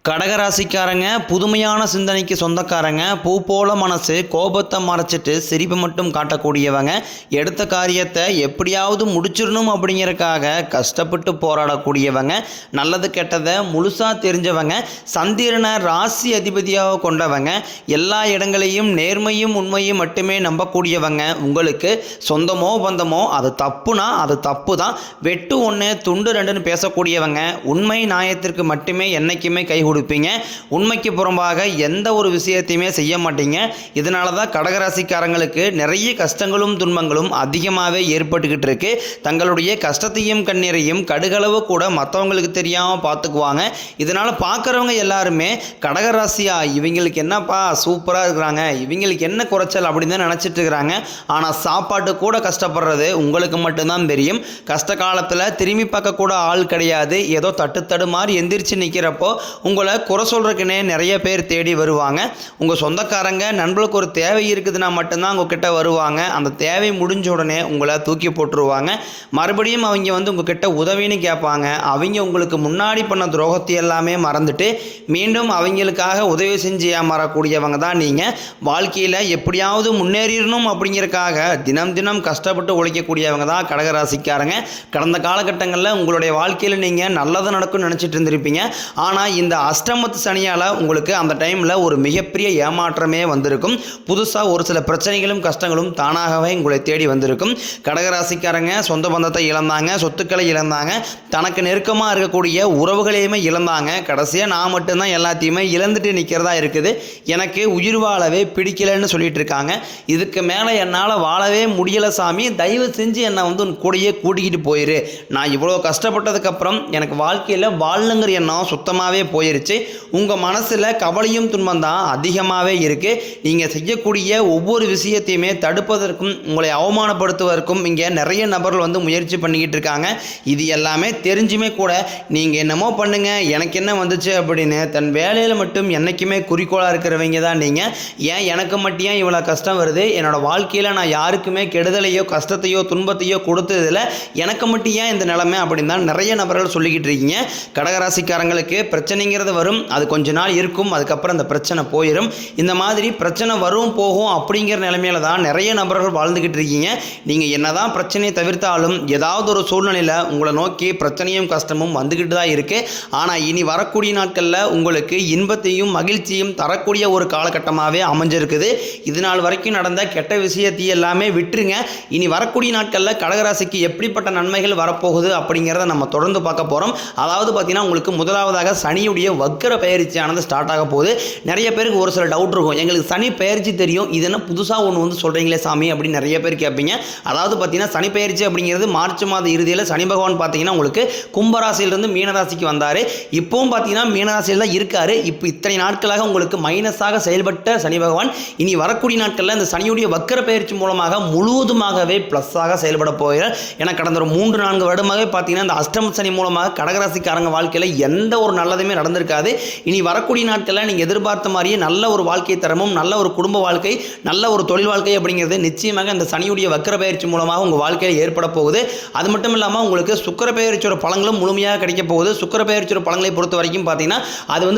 கடகராசிக்காரங்க புதுமையான சிந்தனைக்கு சொந்தக்காரங்க. பூ போல மனசு, கோபத்தை மறைச்சிட்டு சிரிப்பு மட்டும் காட்டக்கூடியவங்க. எடுத்த காரியத்தை எப்படியாவது முடிச்சிடணும் அப்படிங்கிறதுக்காக கஷ்டப்பட்டு போராடக்கூடியவங்க. நல்லது கெட்டதை முழுசாக தெரிஞ்சவங்க. சந்திரனை ராசி அதிபதியாக கொண்டவங்க. எல்லா இடங்களையும் நேர்மையும் உண்மையும் மட்டுமே நம்பக்கூடியவங்க. உங்களுக்கு சொந்தமோ பந்தமோ அது தப்புனா அது தப்பு தான். வெட்டு ஒன்று துண்டு ரெண்டுன்னு பேசக்கூடியவங்க. உண்மை நியாயத்திற்கு மட்டுமே என்னைக்குமே கை கொடுப்பீங்க. உண்மைக்கு புறம்பாக எந்த ஒரு விஷயத்தையுமே செய்ய மாட்டீங்க. இதனால தான் கடகராசிக்காரங்களுக்கு நிறைய கஷ்டங்களும் துன்பங்களும் அதிகமாகவே ஏற்பட்டுக்கிட்டு இருக்கு. தங்களுடைய கஷ்டத்தையும் கண்ணீரையும் கடுகளவு கூட மற்றவங்களுக்கு தெரியாமல் பார்த்துக்குவாங்க. இதனால் பார்க்குறவங்க எல்லாருமே கடகராசியா இவங்களுக்கு என்னப்பா சூப்பராக இருக்கிறாங்க, இவங்களுக்கு என்ன குறைச்சல் அப்படின்னு தான் நினச்சிட்டு இருக்கிறாங்க. ஆனால் சாப்பாட்டு கூட கஷ்டப்படுறது உங்களுக்கு மட்டும்தான் தெரியும். கஷ்ட காலத்தில் திரும்பி பார்க்க கூட ஆள் கிடையாது. ஏதோ தட்டு மாதிரி எந்திரிச்சு நிற்கிறப்போ உங்களை குறை சொல்றதுக்குன்னே நிறைய பேர் தேடி வருவாங்க. உங்கள் சொந்தக்காரங்க நண்பர்களுக்கு ஒரு தேவை இருக்குதுன்னா மட்டும்தான் உங்ககிட்ட வருவாங்க. அந்த தேவை முடிஞ்ச உடனே உங்களை தூக்கி போட்டுருவாங்க. மறுபடியும் அவங்க உங்ககிட்ட உதவின்னு கேட்பாங்க. அவங்க உங்களுக்கு முன்னாடி பண்ண துரோகத்தை எல்லாமே மறந்துட்டு மீண்டும் அவங்களுக்காக உதவி செஞ்சு ஏமாறக்கூடியவங்க தான் நீங்கள். வாழ்க்கையில் எப்படியாவது முன்னேறிடணும் அப்படிங்கிறதுக்காக தினம் தினம் கஷ்டப்பட்டு உழைக்கக்கூடியவங்க தான் கடகராசிக்காரங்க. கடந்த காலகட்டங்களில் உங்களுடைய வாழ்க்கையில் நீங்கள் நல்லது நடக்கும்னு நினச்சிட்டு இருந்திருப்பீங்க. ஆனால் இந்த அஷ்டமத்து சனியால் உங்களுக்கு அந்த டைமில் ஒரு மிகப்பெரிய ஏமாற்றமே வந்திருக்கும். புதுசாக ஒரு சில பிரச்சனைகளும் கஷ்டங்களும் தானாகவே உங்களை தேடி வந்திருக்கும். கடகராசிக்காரங்க சொந்த பந்தத்தை இழந்தாங்க, சொத்துக்களை இழந்தாங்க, தனக்கு நெருக்கமாக இருக்கக்கூடிய உறவுகளையுமே இழந்தாங்க. கடைசியாக நான் மட்டும்தான் எல்லாத்தையுமே இழந்துட்டு நிற்கிறதா இருக்குது, எனக்கு உயிர் வாழவே பிடிக்கலைன்னு சொல்லிட்டு இருக்காங்க. இதுக்கு மேலே என்னால் வாழவே முடியலை சாமி, தயவு செஞ்சு என்னை கூடயே கூட்டிக்கிட்டு போயிரு. நான் இவ்வளோ கஷ்டப்பட்டதுக்கப்புறம் எனக்கு வாழ்க்கையில் வாழணுங்கிற எண்ணம் சுத்தமாகவே போயிருச்சு. உங்கள் மனசில் கவலையும் துன்பம் தான் அதிகமாகவே இருக்குது. நீங்கள் செய்யக்கூடிய ஒவ்வொரு விஷயத்தையுமே தடுப்பதற்கும் உங்களை அவமானப்படுத்துவதற்கும் இங்கே நிறைய நபர்கள் முயற்சி பண்ணிக்கிட்டு இருக்காங்க. இது எல்லாமே தெரிஞ்சுமே கூட நீங்கள் என்னமோ பண்ணுங்க எனக்கு என்ன வந்துச்சு அப்படின்னு தன் வேலையில் மட்டும் என்றைக்குமே குறிக்கோளாக இருக்கிறவங்க தான் நீங்கள். ஏன் எனக்கு மட்டும் ஏன் இவ்வளோ கஷ்டம் வருது, என்னோட வாழ்க்கையில் நான் யாருக்குமே கெடுதலையோ கஷ்டத்தையோ துன்பத்தையோ கொடுத்ததில்ல, எனக்கு மட்டும் ஏன் இந்த நிலைமை அப்படின்னு தான் நிறைய நபர்கள் சொல்லிக்கிட்டு இருக்கீங்க. கடகராசிக்காரங்களுக்கு பிரச்சனைங்கிறது வரும், அது கொஞ்ச நாள் இருக்கும், அதுக்கப்புறம் அந்த பிரச்சனை போயிடும். இந்த மாதிரி பிரச்சனை வரும் போகும் அப்படிங்கிற நிலைமையில தான் நிறைய நபர்கள் வாழ்ந்துக்கிட்டு இருக்கீங்க. நீங்கள் என்னதான் பிரச்சனையை தவிர்த்தாலும் ஏதாவது ஒரு சூழ்நிலையில் உங்களை நோக்கி பிரச்சனையும் கஷ்டமும் வந்துக்கிட்டு தான் இருக்கு. ஆனால் இனி வரக்கூடிய நாட்களில் உங்களுக்கு இன்பத்தையும் மகிழ்ச்சியும் தரக்கூடிய ஒரு காலகட்டமாகவே அமைஞ்சிருக்குது. இது நாள் வரைக்கும் நடந்த கெட்ட விஷயத்தை எல்லாமே விட்டுருங்க. இனி வரக்கூடிய நாட்களில் கடகராசிக்கு எப்படிப்பட்ட நன்மைகள் வரப்போகுது அப்படிங்கிறத நம்ம தொடர்ந்து பார்க்க போகிறோம். அதாவது பார்த்தீங்கன்னா உங்களுக்கு முதலாவதாக சனியுடைய வக்கர பயிற்சியானது ஸ்டார்ட் ஆக போகுது. நிறைய பேருக்கு ஒரு சில டவுட் இருக்கும், எங்களுக்கு சனி பயிற்சி தெரியும், இது என்ன புதுசாக ஒன்று சொல்கிறீங்களே சாமி அப்படின்னு நிறைய பேர் கேட்பீங்க. அதாவது பார்த்தீங்கன்னா சனி பயிற்சி அப்படிங்கிறது மார்ச் மாத இறுதியில் சனி பகவான் பார்த்தீங்கன்னா உங்களுக்கு கும்பராசியிலிருந்து மீனராசிக்கு வந்தார். இப்போவும் பார்த்தீங்கன்னா மீனராசியில் தான் இருக்கார். இப்போ இத்தனை நாட்களாக உங்களுக்கு மைனஸாக செயல்பட்ட சனி பகவான் இனி வரக்கூடிய நாட்களில் இந்த சனியுடைய வக்கர பயிற்சி மூலமாக முழுவதுமாகவே ப்ளஸ்ஸாக செயல்பட போகிறார். ஏன்னா கடந்த ஒரு 3-4 வருடமாகவே பார்த்தீங்கன்னா இந்த அஷ்டம சனி மூலமாக கடகராசிக்காரங்க வாழ்க்கையில் எந்த ஒரு நல்லதுமே நடந்திருக்காது. இனி வரக்கூடிய நாட்களில் நீங்கள் எதிர்பார்த்த மாதிரியே நல்ல ஒரு வாழ்க்கை தரமும் நல்ல ஒரு குடும்ப வாழ்க்கை நல்ல ஒரு தொழில் வாழ்க்கை அப்படிங்கிறது நிச்சயமாக இந்த சனியுடைய வக்கர பயிற்சி மூலமாக உங்கள் வாழ்க்கையில் ஏற்பட போகுது. அது மட்டும் இல்லாமல் உங்களுக்கு சுக்கிர பயிற்சியோட பலன்களும் முழுமையாக கிடைக்க போகுது. சுக்கிர பயிற்சியோட பலன்களை பொறுத்த வரைக்கும் பார்த்தீங்கன்னா அது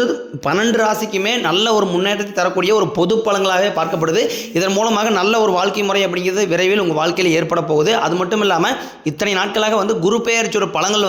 12 ராசிக்குமே நல்ல ஒரு முன்னேற்றத்தை தரக்கூடிய ஒரு பொது பலன்களாகவே பார்க்கப்படுது. இதன் மூலமாக நல்ல ஒரு வாழ்க்கை முறை அப்படிங்கிறது விரைவில் உங்கள் வாழ்க்கையில் ஏற்பட போகுது. அது மட்டும் இல்லாமல் இத்தனை நாட்களாக குரு பயிற்சியோட பலன்கள்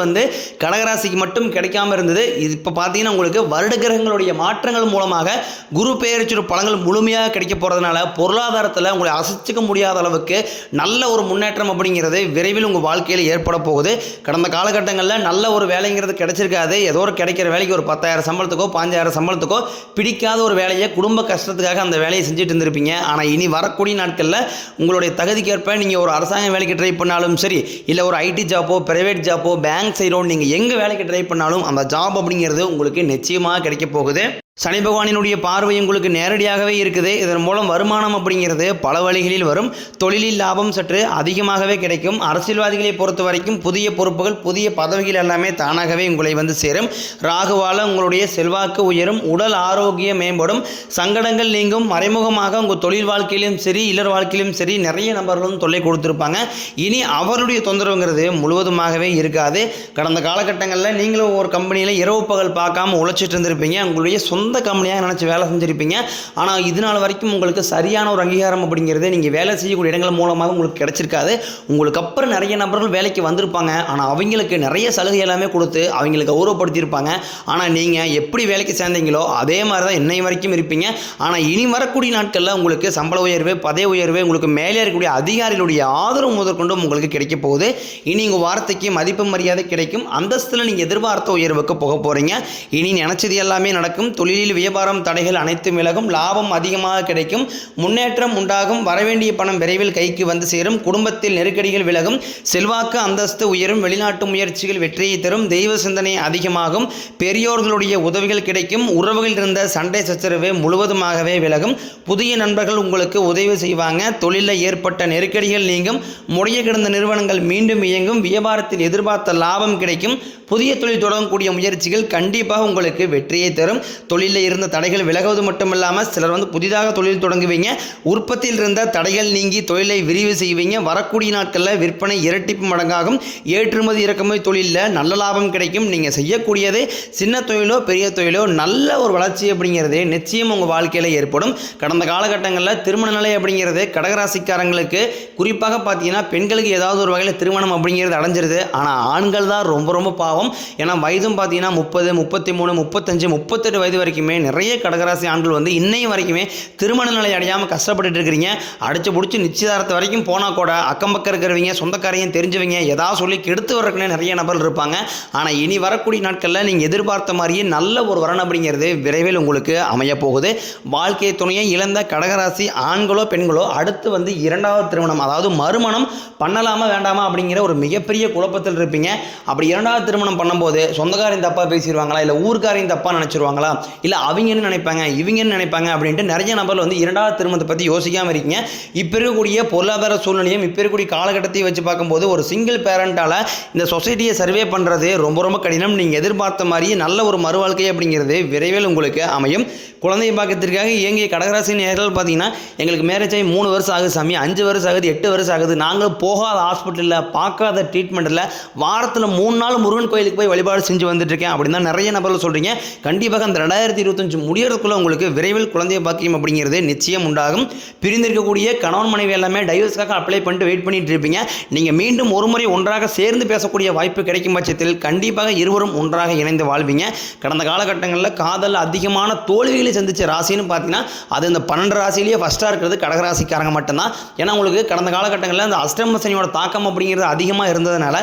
கடகராசிக்கு மட்டும் கிடைக்காம இருந்தது. இப்போ பார்த்தீங்கன்னா உங்களுக்கு வருட கிரகங்களுடைய மாற்றங்கள் மூலமாக குரு பெயர்ச்சியோட பலன்கள் முழுமையாக கிடைக்க போகிறதுனால பொருளாதாரத்தில் உங்களை அசைச்சிக்க முடியாத அளவுக்கு நல்ல ஒரு முன்னேற்றம் அப்படிங்கிறது விரைவில் உங்கள் வாழ்க்கையில் ஏற்பட போகுது. கடந்த காலகட்டங்களில் நல்ல ஒரு வேலைங்கிறது கிடைச்சிருக்காது. ஏதோ ஒரு கிடைக்கிற வேலைக்கு ஒரு 10,000 சம்பளத்துக்கோ 5,000 சம்பளத்துக்கோ பிடிக்காத ஒரு வேலையை குடும்ப கஷ்டத்துக்காக அந்த வேலையை செஞ்சுட்டு இருந்திருப்பீங்க. ஆனால் இனி வரக்கூடிய நாட்களில் உங்களுடைய தகுதிக்கேற்ப நீங்கள் ஒரு அரசாங்க வேலைக்கு ட்ரை பண்ணாலும் சரி, இல்லை ஒரு ஐடி ஜாப்போ பிரைவேட் ஜாப்போ பேங்க் சைடோ நீங்கள் எங்கே வேலைக்கு ட்ரை பண்ணாலும் அந்த ஜாப் அப்படிங்கிறது உங்களுக்கு நிச்சயமாக கிடைக்க போகுது. சனி பகவானினுடைய பார்வை உங்களுக்கு நேரடியாகவே இருக்குது. இதன் மூலம் வருமானம் அப்படிங்கிறது பல வழிகளில் வரும். தொழிலில் லாபம் சற்று அதிகமாகவே கிடைக்கும். அரசியல்வாதிகளை பொறுத்த வரைக்கும் புதிய பொறுப்புகள், புதிய பதவிகள் எல்லாமே தானாகவே உங்களை வந்து சேரும். ராகுவால் உங்களுடைய செல்வாக்கு உயரும், உடல் ஆரோக்கியம் மேம்படும், சங்கடங்கள் நீங்கும். மறைமுகமாக உங்கள் தொழில் வாழ்க்கையிலும் சரி, இல்லற வாழ்க்கையிலும் சரி நிறைய நபர்களும் தொல்லை கொடுத்துருப்பாங்க. இனி அவருடைய தொந்தரவுங்கிறது முழுவதுமாகவே இருக்காது. கடந்த காலகட்டங்களில் நீங்களும் ஒரு கம்பெனியில் இரவு பகல் பார்க்காம உழைச்சிட்டு இருந்திருப்பீங்க. உங்களுடைய சொந்த கம்பெனியாக நினச்சி வேலை செஞ்சுருப்பீங்க. ஆனால் இது நாள் வரைக்கும் உங்களுக்கு சரியான ஒரு அங்கீகாரம் அப்படிங்கிறது நீங்கள் வேலை செய்யக்கூடிய இடங்கள் மூலமாக உங்களுக்கு கிடைச்சிருக்காது. உங்களுக்கு அப்புறம் நிறைய நபர்கள் வேலைக்கு வந்திருப்பாங்க. ஆனால் அவங்களுக்கு நிறைய சலுகை எல்லாமே கொடுத்து அவங்களுக்கு கௌரவப்படுத்தியிருப்பாங்க. ஆனால் நீங்கள் எப்படி வேலைக்கு சேர்ந்தீங்களோ அதே மாதிரி தான் இன்னை வரைக்கும் இருப்பீங்க. ஆனால் இனி வரக்கூடிய நாட்களில் உங்களுக்கு சம்பள உயர்வு, பதவி உயர்வு, உங்களுக்கு மேலே இருக்கக்கூடிய அதிகாரிகளுடைய ஆதரவு முதற்கொண்டும் உங்களுக்கு கிடைக்க போகுது. இனி உங்கள் வார்த்தைக்கு மதிப்பு மரியாதை கிடைக்கும். அந்தஸ்தில் நீங்கள் எதிர்பார்த்த உயர்வுக்கு போக போகிறீங்க. இனி நினச்சது எல்லாமே நடக்கும். தொழிலில் வியாபாரம் தடைகள் அனைத்தும் விலகும். லாபம் அதிகமாக கிடைக்கும். முன்னேற்றம் உண்டாகும். வரவேண்டிய பணம் விரைவில் கைக்கு வந்து சேரும். குடும்பத்தில் நெருக்கடிகள் விலகும். செல்வாக்கு அந்தஸ்து உயரும். வெளிநாட்டு முயற்சிகள் வெற்றியை தரும். தெய்வ சிந்தனை அதிகமாகும். பெரியோர்களுடைய உதவிகள் கிடைக்கும். உறவுகளில் இருந்த சண்டை சச்சரவு முழுவதுமாகவே விலகும். புதிய நண்பர்கள் உங்களுக்கு உதவி செய்வாங்க. தொழிலில் ஏற்பட்ட நெருக்கடிகள் நீங்கும். முறைய கிடந்த நிறுவனங்கள் மீண்டும் இயங்கும். வியாபாரத்தில் எதிர்பார்த்த லாபம் கிடைக்கும். புதிய தொழில் தொடங்கக்கூடிய முயற்சிகள் கண்டிப்பாக உங்களுக்கு வெற்றியை தரும். தொழிலில் இருந்த தடைகள் விலகுவது மட்டுமில்லாமல் சிலர் வந்து புதிதாக தொழில் தொடங்குவீங்க. உற்பத்தியில் இருந்த தடைகள் நீங்கி தொழிலை விரிவு செய்வீங்க. வரக்கூடிய நாட்களில் விற்பனை இரட்டிப்பு மடங்காகும். ஏற்றுமதி இறக்குமதி தொழிலில் நல்ல லாபம் கிடைக்கும். நீங்கள் செய்யக்கூடியது சின்ன தொழிலோ பெரிய தொழிலோ நல்ல ஒரு வளர்ச்சி அப்படிங்கிறது நிச்சயம் உங்கள் வாழ்க்கையில் ஏற்படும். கடந்த காலகட்டங்களில் திருமண நிலை அப்படிங்கிறது கடகராசிக்காரங்களுக்கு குறிப்பாக பார்த்தீங்கன்னா பெண்களுக்கு ஏதாவது ஒரு வகையில் திருமணம் அப்படிங்கிறது அடைஞ்சிருது. ஆனால் ஆண்கள் தான் ரொம்ப ரொம்ப பாவம். ஏன்னா வயதும் பார்த்தீங்கன்னா 30, 33, 35, 38 வயது வரைக்குமே நிறைய கடகராசி ஆண்கள் வந்து இன்னையும் வரைக்குமே திருமண நிலை அடையாமல் கஷ்டப்பட்டுட்டு இருக்கிறீங்க. அடிச்சு பிடிச்சி நிச்சயதாரத்தை வரைக்கும் போனால் கூட அக்கம் பக்கம் இருக்கிறவங்க, சொந்தக்காரையும் தெரிஞ்சவங்க ஏதாவது சொல்லி கெடுத்து வர்றதுக்குன்னே நிறைய நபர்கள் இருப்பாங்க. ஆனால் இனி வரக்கூடிய நாட்களில் நீங்கள் எதிர்பார்த்த மாதிரியே நல்ல ஒரு வரன் அப்படிங்கிறது விரைவில் உங்களுக்கு அமைய போகுது. வாழ்க்கை துணையை இழந்த கடகராசி ஆண்களோ பெண்களோ அடுத்து வந்து இரண்டாவது திருமணம், அதாவது மறுமணம் பண்ணலாமா வேண்டாமா அப்படிங்கிற ஒரு மிகப்பெரிய குழப்பத்தில் இருப்பீங்க. அப்படி இரண்டாவது திருமணம் பண்ணும்போது சொந்தக்காரையும் தப்பாக பேசிடுவாங்களா, இல்லை ஊர்க்காரையும் தப்பாக நினச்சிருவாங்களா, இல்லை அவங்க என்ன நினைப்பாங்க இவங்க என்ன நினைப்பாங்க அப்படின்ட்டு நிறைய நபர்கள் வந்து இரண்டாவது திருமணத்தை பற்றி யோசிக்காமல் இருக்கீங்க. இப்போ இருக்கக்கூடிய பொருளாதார சூழ்நிலையும் இப்போ இருக்கக்கூடிய காலகட்டத்தையும் வச்சு பார்க்கும்போது ஒரு சிங்கிள் பேரண்டால் இந்த சொசைட்டியை சர்வே பண்ணுறது ரொம்ப ரொம்ப கடினம். நீங்கள் எதிர்பார்த்த மாதிரியே நல்ல ஒரு மறுவாழ்க்கை அப்படிங்கிறது விரைவில் உங்களுக்கு அமையும். குழந்தை பாக்கியத்திற்காக இயங்கிய கடகராசி நேர்கள் பார்த்தீங்கன்னா எங்களுக்கு மேரேஜ் ஆகி 3 வருஷம் ஆகுது சாமி, 5 வருஷம் ஆகுது, 8 வருஷம் ஆகுது, நாங்கள் போகாத ஹாஸ்பிட்டலில் பார்க்காத ட்ரீட்மெண்ட்டில் வாரத்தில் 3 நாள் முருகன் கோயிலுக்கு போய் வழிபாடு செஞ்சு வந்துட்டுருக்கேன் அப்படின்னு தான் நிறைய நபர்கள் சொல்கிறீங்க. கண்டிப்பாக அந்த 2025 முடியறதுக்குள்ளே உங்களுக்கு விரைவில் குழந்தை பாக்கியம் அப்படிங்கிறது நிச்சயம் உண்டாகும். பிரிந்திருக்கக்கூடிய கணவன் மனைவி எல்லாமே டைவர்ஸ்க்காக அப்ளை பண்ணிட்டு வெயிட் பண்ணிட்டு இருப்பீங்க. நீங்கள் மீண்டும் ஒரு முறை ஒன்றாக சேர்ந்து பேசக்கூடிய வாய்ப்பு கிடைக்கும் பட்சத்தில் கண்டிப்பாக இருவரும் ஒன்றாக இணைந்து வாழ்வீங்க. கடந்த காலகட்டங்களில் காதல் அதிகமான தோல்விகளை சந்திச்ச ராசின்னு பார்த்தீங்கன்னா அது இந்த 12 ராசியிலேயே ஃபஸ்ட்டாக இருக்கிறது கடகராசிக்காரங்க மட்டும்தான். ஏன்னா உங்களுக்கு கடந்த காலகட்டங்களில் அந்த அஷ்டம சனியோட தாக்கம் அப்படிங்கிறது அதிகமாக இருந்ததுனால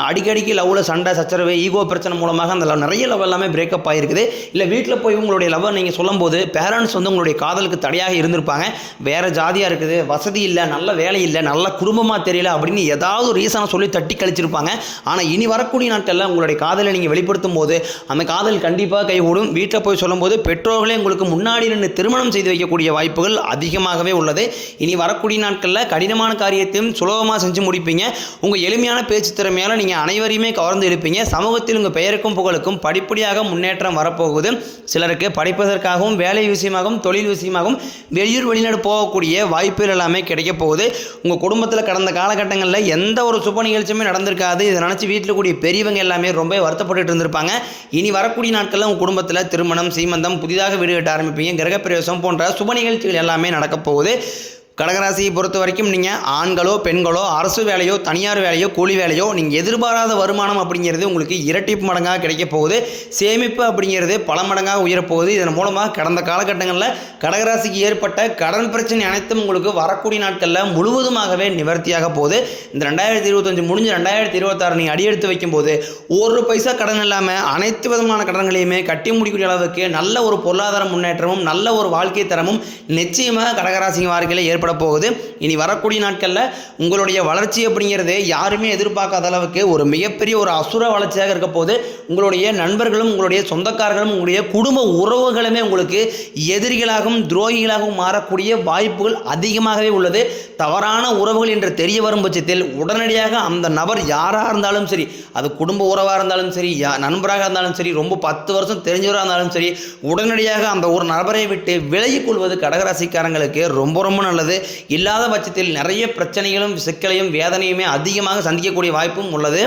அடிக்கடிக்கு லவ்வில் சண்டை சச்சரவு, ஈகோ பிரச்சனை மூலமாக அந்த நிறைய லவ் எல்லாமே பிரேக்கப் ஆகிருக்குது. இல்லை வீட்டில் போய் உங்களுடைய லவ்வை நீங்கள் சொல்லும்போது பேரண்ட்ஸ் வந்து உங்களுடைய காதலுக்கு தடையாக இருந்திருப்பாங்க. வேறு ஜாதியாக இருக்குது, வசதி இல்லை, நல்ல வேலை இல்லை, நல்ல குடும்பமாக தெரியல அப்படின்னு ஏதாவது ரீசனை சொல்லி தட்டி கழிச்சிருப்பாங்க. ஆனால் இனி வரக்கூடிய நாட்களில் உங்களுடைய காதலை நீங்கள் வெளிப்படுத்தும் போது அந்த காதல் கண்டிப்பாக கைகூடும். வீட்டில் போய் சொல்லும்போது பெற்றோர்களே உங்களுக்கு முன்னாடி நின்று திருமணம் செய்து வைக்கக்கூடிய வாய்ப்புகள் அதிகமாகவே உள்ளது. இனி வரக்கூடிய நாட்களில் கடினமான காரியத்தையும் சுலபமாக செஞ்சு முடிப்பீங்க. உங்கள் எளிமையான பேச்சு திறமையால் நீங்கள் அனைவரையுமே கவர்ந்து இருப்பீங்க. சமூகத்தில் உங்கள் பெயருக்கும் புகழுக்கும் படிப்படியாக முன்னேற்றம் வரப்போகுது. சிலருக்கு படிப்பதற்காகவும் வேலை விஷயமாகவும் தொழில் விஷயமாகவும் வெளியூர் வெளிநாடு போகக்கூடிய வாய்ப்புகள் எல்லாமே கிடைக்க போகுது. உங்கள் குடும்பத்தில் கடந்த காலகட்டங்களில் எந்த ஒரு சுப நிகழ்ச்சியுமே நடந்திருக்காது. இதை நினச்சி வீட்டில் கூடிய பெரியவங்க எல்லாமே ரொம்ப வருத்தப்பட்டு இருந்திருப்பாங்க. இனி வரக்கூடிய நாட்களில் உங்கள் குடும்பத்தில் திருமணம், சீமந்தம், புதிதாக வீடு கட்ட ஆரம்பிப்பீங்க. கிரகப்பிரவேசம் போன்ற சுப நிகழ்ச்சிகள் எல்லாமே நடக்க போகுது. கடகராசியை பொறுத்த வரைக்கும் நீங்கள் ஆண்களோ பெண்களோ அரசு வேலையோ தனியார் வேலையோ கூலி வேலையோ நீங்கள் எதிர்பாராத வருமானம் அப்படிங்கிறது உங்களுக்கு இரட்டிப்பு மடங்காக கிடைக்க போகுது. சேமிப்பு அப்படிங்கிறது பல மடங்காக உயரப்போகுது. இதன் மூலமாக கடந்த காலகட்டங்களில் கடகராசிக்கு ஏற்பட்ட கடன் பிரச்சனை அனைத்தும் உங்களுக்கு வரக்கூடிய நாட்களில் முழுவதுமாகவே நிவர்த்தியாக போகுது. இந்த 2025 முடிஞ்சு 2026 நீங்கள் அடியெடுத்து வைக்கும்போது ஒரு பைசா கடன் இல்லாமல் அனைத்து விதமான கடன்களையுமே கட்டி முடிக்கக்கூடிய அளவுக்கு நல்ல ஒரு பொருளாதார முன்னேற்றமும் நல்ல ஒரு வாழ்க்கை தரமும் நிச்சயமாக கடகராசி வாழ்க்கையில் ஏற்பட ஏற்பட போகுது. இனி வரக்கூடிய நாட்களில் உங்களுடைய வளர்ச்சி அப்படிங்கிறது யாருமே எதிர்பார்க்காத அளவுக்கு ஒரு மிகப்பெரிய ஒரு அசுர வளர்ச்சியாக இருக்க போது. உங்களுடைய நண்பர்களும் உங்களுடைய சொந்தக்காரர்களும் உங்களுடைய குடும்ப உறவுகளுமே உங்களுக்கு எதிரிகளாகவும் துரோகிகளாகவும் மாறக்கூடிய வாய்ப்புகள் அதிகமாகவே உள்ளது. தவறான உறவுகள் என்று தெரிய வரும் பட்சத்தில் உடனடியாக அந்த நபர் யாராக இருந்தாலும் சரி, அது குடும்ப உறவாக இருந்தாலும் சரி, நண்பராக இருந்தாலும் சரி, ரொம்ப 10 வருஷம் தெரிஞ்சவராக இருந்தாலும் சரி, உடனடியாக அந்த ஒரு நபரை விட்டு விலகிக் கொள்வது கடகராசிக்காரங்களுக்கு ரொம்ப ரொம்ப நல்லது. இல்லாத பட்சத்தில் நிறைய பிரச்சனைகளும் சிக்கலையும் வேதனையுமே அதிகமாக சந்திக்கக்கூடிய வாய்ப்பும் உள்ளது.